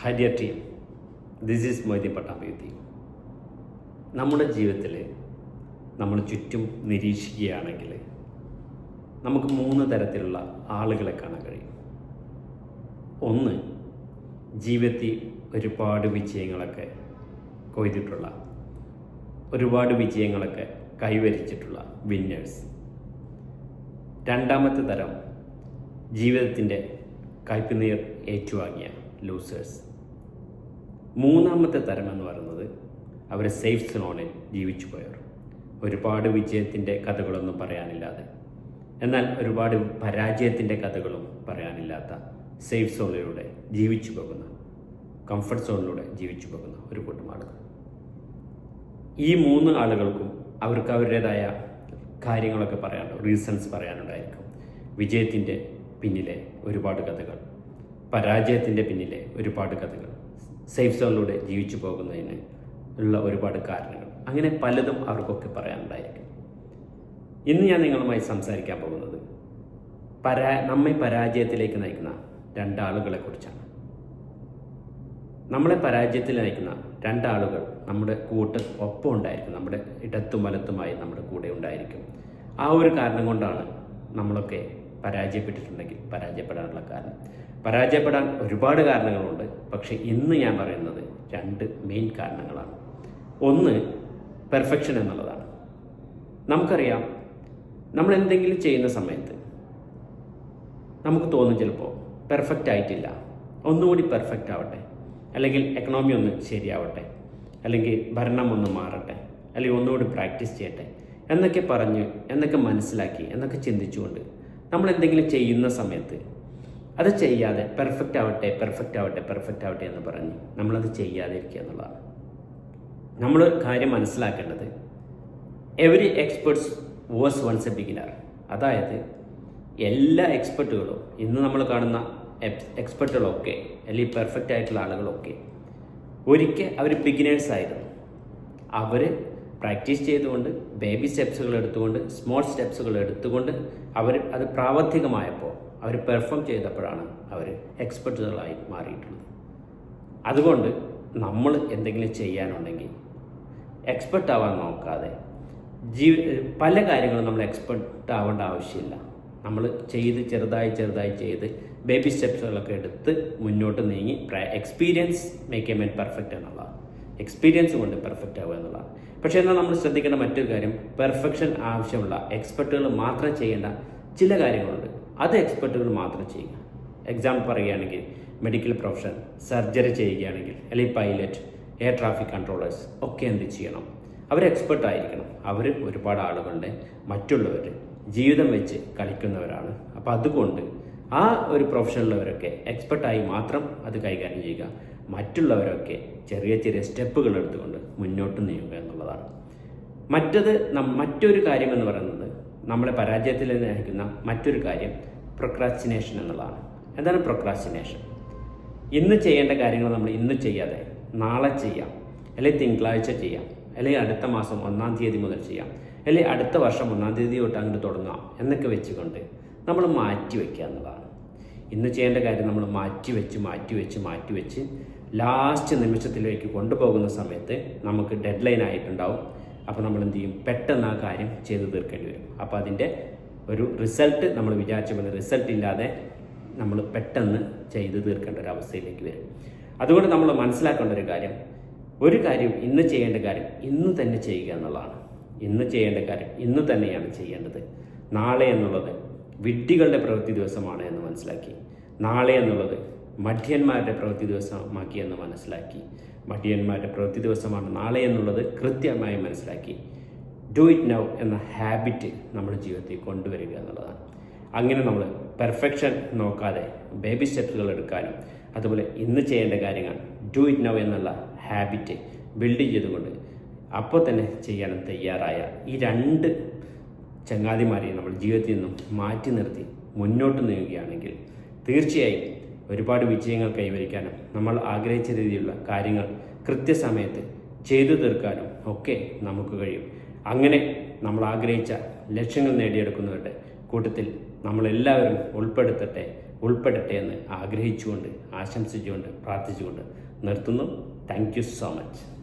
Hi dear team, this is Moidin Pattabiyuthi. നമ്മുടെ ജീവിതത്തിൽ നമ്മൾ ചുറ്റും നിരീക്ഷിക്കുകയാണെങ്കിൽ നമുക്ക് 3 തരത്തിലുള്ള ആളുകളെ കാണാൻ കഴിയും. ഒന്ന്, ജീവിതത്തിൽ ഒരുപാട് വിജയങ്ങളൊക്കെ കൊയ്തിട്ടുള്ള, ഒരുപാട് വിജയങ്ങളൊക്കെ കൈവരിച്ചിട്ടുള്ള വിന്നേഴ്സ്. രണ്ടാമത്തെ തരം, ജീവിതത്തിൻ്റെ കയ്പുനീർ ഏറ്റുവാങ്ങിയ ലൂസേഴ്സ്. മൂന്നാമത്തെ തരം എന്ന് പറയുന്നത് അവർ സേഫ് സോണിൽ ജീവിച്ചു പോയവർ. ഒരുപാട് വിജയത്തിൻ്റെ കഥകളൊന്നും പറയാനില്ലാതെ, എന്നാൽ ഒരുപാട് പരാജയത്തിൻ്റെ കഥകളും പറയാനില്ലാത്ത സേഫ് സോണിലൂടെ ജീവിച്ചു പോകുന്ന, കംഫർട്ട് സോണിലൂടെ ജീവിച്ചു പോകുന്ന ഒരു കൂട്ടം ആളുകൾ. ഈ 3 ആളുകൾക്കും അവർക്ക് അവരുടേതായ കാര്യങ്ങളൊക്കെ പറയാനുണ്ടാവും, റീസൺസ് പറയാനുണ്ടായിരിക്കും. വിജയത്തിൻ്റെ പിന്നിലെ ഒരുപാട് കഥകൾ, പരാജയത്തിൻ്റെ പിന്നിലെ ഒരുപാട് കഥകൾ, സേഫ് സോണിലൂടെ ജീവിച്ചു പോകുന്നതിന് ഉള്ള ഒരുപാട് കാരണങ്ങൾ, അങ്ങനെ പലതും അവർക്കൊക്കെ പറയാനുണ്ടായിരിക്കും. ഇന്ന് ഞാൻ നിങ്ങളുമായി സംസാരിക്കാൻ പോകുന്നത് നമ്മെ പരാജയത്തിലേക്ക് നയിക്കുന്ന 2 ആളുകളെ കുറിച്ചാണ്. നമ്മളെ പരാജയത്തിൽ നയിക്കുന്ന 2 ആളുകൾ നമ്മുടെ ഒപ്പം ഉണ്ടായിരിക്കും, നമ്മുടെ ഇടത്തും വലത്തുമായി നമ്മുടെ കൂടെ ഉണ്ടായിരിക്കും. ആ ഒരു കാരണം കൊണ്ടാണ് നമ്മളൊക്കെ പരാജയപ്പെട്ടിട്ടുണ്ടെങ്കിൽ പരാജയപ്പെടാനുള്ള കാരണം. പരാജയപ്പെടാൻ ഒരുപാട് കാരണങ്ങളുണ്ട്, പക്ഷേ ഇന്ന് ഞാൻ പറയുന്നത് 2 മെയിൻ കാരണങ്ങളാണ്. ഒന്ന്, പെർഫെക്ഷൻ എന്നുള്ളതാണ്. നമുക്കറിയാം, നമ്മൾ എന്തെങ്കിലും ചെയ്യുന്ന സമയത്ത് നമുക്ക് തോന്നും ചിലപ്പോൾ പെർഫെക്റ്റ് ആയിട്ടില്ല, ഒന്നുകൂടി പെർഫെക്റ്റ് ആവട്ടെ, അല്ലെങ്കിൽ എക്കണോമി ഒന്ന് ശരിയാവട്ടെ, അല്ലെങ്കിൽ ഭരണം ഒന്ന് മാറട്ടെ, അല്ലെങ്കിൽ ഒന്നുകൂടി പ്രാക്ടീസ് ചെയ്യട്ടെ എന്നൊക്കെ പറഞ്ഞ്, എന്നൊക്കെ മനസ്സിലാക്കി, എന്നൊക്കെ ചിന്തിച്ചുകൊണ്ട് നമ്മൾ എന്തെങ്കിലും ചെയ്യുന്ന സമയത്ത് അത് ചെയ്യാതെ പെർഫെക്റ്റ് ആവട്ടെ എന്ന് പറഞ്ഞ് നമ്മളത് ചെയ്യാതെ ഇരിക്കുക എന്നുള്ളതാണ്. നമ്മൾ കാര്യം മനസ്സിലാക്കേണ്ടത്, every experts was once a beginner. അതായത് എല്ലാ എക്സ്പെർട്ടുകളും, ഇന്ന് നമ്മൾ കാണുന്ന എക്സ്പെർട്ടുകളൊക്കെ, അല്ലെങ്കിൽ പെർഫെക്റ്റ് ആയിട്ടുള്ള ആളുകളൊക്കെ ഒരിക്കൽ അവർ ബിഗിനേഴ്സ് ആയിരുന്നു. അവർ പ്രാക്ടീസ് ചെയ്തുകൊണ്ട്, ബേബി സ്റ്റെപ്സുകൾ എടുത്തുകൊണ്ട്, സ്മോൾ സ്റ്റെപ്സുകൾ എടുത്തുകൊണ്ട് അവർ അത് പ്രാവർത്തികമായപ്പോൾ, അവർ പെർഫോം ചെയ്തപ്പോഴാണ് അവർ എക്സ്പെർട്ടുകളായി മാറിയിട്ടുള്ളത്. അതുകൊണ്ട് നമ്മൾ എന്തെങ്കിലും ചെയ്യാനുണ്ടെങ്കിൽ എക്സ്പെർട്ട് ആവാൻ നോക്കാതെ, പല കാര്യങ്ങളും നമ്മൾ എക്സ്പെർട്ട് ആവേണ്ട ആവശ്യമില്ല. നമ്മൾ ചെറുതായി ചെയ്ത് ബേബി സ്റ്റെപ്സുകളൊക്കെ എടുത്ത് മുന്നോട്ട് നീങ്ങി, experience make a man perfect എന്നുള്ളതാണ്. എക്സ്പീരിയൻസ് കൊണ്ട് പെർഫെക്റ്റ് ആവുക എന്നുള്ളതാണ്. പക്ഷേ എന്നാൽ നമ്മൾ ശ്രദ്ധിക്കേണ്ട മറ്റൊരു കാര്യം, പെർഫെക്ഷൻ ആവശ്യമുള്ള എക്സ്പെർട്ടുകൾ മാത്രം ചെയ്യേണ്ട ചില കാര്യങ്ങളുണ്ട്. അത് എക്സ്പെർട്ടുകൾ മാത്രം ചെയ്യുക. എക്സാമ്പിൾ പറയുകയാണെങ്കിൽ, മെഡിക്കൽ പ്രൊഫഷൻ, സർജറി ചെയ്യുകയാണെങ്കിൽ, അല്ലെങ്കിൽ പൈലറ്റ്, എയർ ട്രാഫിക് കൺട്രോളേഴ്സ് ഒക്കെ എന്ത് ചെയ്യണം? അവർ എക്സ്പെർട്ട് ആയിരിക്കണം. അവർ ഒരുപാട് ആളുകളുടെ, മറ്റുള്ളവർ ജീവിതം വെച്ച് കളിക്കുന്നവരാണ്. അപ്പോൾ അതുകൊണ്ട് ആ ഒരു പ്രൊഫഷനിലുള്ളവരൊക്കെ എക്സ്പെർട്ടായി മാത്രം അത് കൈകാര്യം ചെയ്യുക. മറ്റുള്ളവരൊക്കെ ചെറിയ സ്റ്റെപ്പുകൾ എടുത്തുകൊണ്ട് മുന്നോട്ട് നീങ്ങുക എന്നുള്ളതാണ്. മറ്റൊരു കാര്യം എന്ന് പറയുന്നത്, നമ്മളെ പരാജയത്തിൽ നയിക്കുന്ന മറ്റൊരു കാര്യം പ്രൊക്രാസ്റ്റിനേഷൻ എന്നുള്ളതാണ്. എന്താണ് പ്രൊക്രാസ്റ്റിനേഷൻ? ഇന്ന് ചെയ്യേണ്ട കാര്യങ്ങൾ നമ്മൾ ഇന്ന് ചെയ്യാതെ നാളെ ചെയ്യാം, അല്ലെങ്കിൽ തിങ്കളാഴ്ച ചെയ്യാം, അല്ലെങ്കിൽ അടുത്ത മാസം 1-ാം തീയതി മുതൽ ചെയ്യാം, അല്ലെങ്കിൽ അടുത്ത വർഷം 1-ാം തീയതി തൊട്ട് അങ്ങോട്ട് തുടങ്ങാം എന്നൊക്കെ വെച്ചുകൊണ്ട് നമ്മൾ മാറ്റി വയ്ക്കുക എന്നുള്ളതാണ്. ഇന്ന് ചെയ്യേണ്ട കാര്യം നമ്മൾ മാറ്റി വെച്ച് ലാസ്റ്റ് നിമിഷത്തിലേക്ക് കൊണ്ടുപോകുന്ന സമയത്ത് നമുക്ക് ഡെഡ് ലൈൻ ആയിട്ടുണ്ടാവും. അപ്പോൾ നമ്മൾ എന്ത് ചെയ്യും? പെട്ടെന്ന് ആ കാര്യം ചെയ്തു തീർക്കേണ്ടി വരും. അപ്പോൾ അതിൻ്റെ ഒരു റിസൾട്ട്, നമ്മൾ വിചാരിച്ച പോലെ റിസൾട്ട് ഇല്ലാതെ നമ്മൾ പെട്ടെന്ന് ചെയ്തു തീർക്കേണ്ട ഒരു അവസ്ഥയിലേക്ക് വരും. അതുകൊണ്ട് നമ്മൾ മനസ്സിലാക്കേണ്ട ഒരു കാര്യം ഇന്ന് ചെയ്യേണ്ട കാര്യം ഇന്ന് തന്നെ ചെയ്യുക എന്നുള്ളതാണ്. ഇന്ന് ചെയ്യേണ്ട കാര്യം ഇന്ന് തന്നെയാണ് ചെയ്യേണ്ടത്. നാളെ എന്നുള്ളത് വിഡ്ഢികളുടെ പ്രവൃത്തി ദിവസമാണ് എന്ന് മനസ്സിലാക്കി, നാളെ എന്നുള്ളത് മഠ്യന്മാരുടെ പ്രവൃത്തി ദിവസമാക്കി എന്ന് മനസ്സിലാക്കി, മഠ്യന്മാരുടെ പ്രവൃത്തി ദിവസമാണ് നാളെ എന്നുള്ളത് കൃത്യമായി മനസ്സിലാക്കി, ഡു ഇറ്റ് നൗ എന്ന ഹാബിറ്റ് നമ്മുടെ ജീവിതത്തിൽ കൊണ്ടുവരിക എന്നുള്ളതാണ്. അങ്ങനെ നമ്മൾ പെർഫെക്ഷൻ നോക്കാതെ ബേബി സ്റ്റെപ്പുകൾ എടുക്കാനും, അതുപോലെ ഇന്ന് ചെയ്യേണ്ട കാര്യങ്ങൾ ഡു ഇറ്റ് നൗ എന്നുള്ള ഹാബിറ്റ് ബിൽഡ് ചെയ്തുകൊണ്ട് അപ്പോൾ തന്നെ ചെയ്യാനും തയ്യാറായ ഈ 2 ചങ്ങാതിമാരെ നമ്മൾ ജീവിതത്തിൽ നിന്നും മാറ്റി നിർത്തി മുന്നോട്ട് നീങ്ങുകയാണെങ്കിൽ തീർച്ചയായും ഒരുപാട് വിജയങ്ങൾ കൈവരിക്കാനും, നമ്മൾ ആഗ്രഹിച്ച രീതിയിലുള്ള കാര്യങ്ങൾ കൃത്യസമയത്ത് ചെയ്തു തീർക്കാനും ഒക്കെ നമുക്ക് കഴിയും. അങ്ങനെ നമ്മൾ ആഗ്രഹിച്ച ലക്ഷ്യങ്ങൾ നേടിയെടുക്കുന്നവരുടെ കൂട്ടത്തിൽ നമ്മളെല്ലാവരും ഉൾപ്പെടുത്തട്ടെ. ഉൾപ്പെടട്ടെ എന്ന് ആഗ്രഹിച്ചുകൊണ്ട്, ആശംസിച്ചുകൊണ്ട്, പ്രാർത്ഥിച്ചുകൊണ്ട് നിർത്തുന്നു. Thank you so much.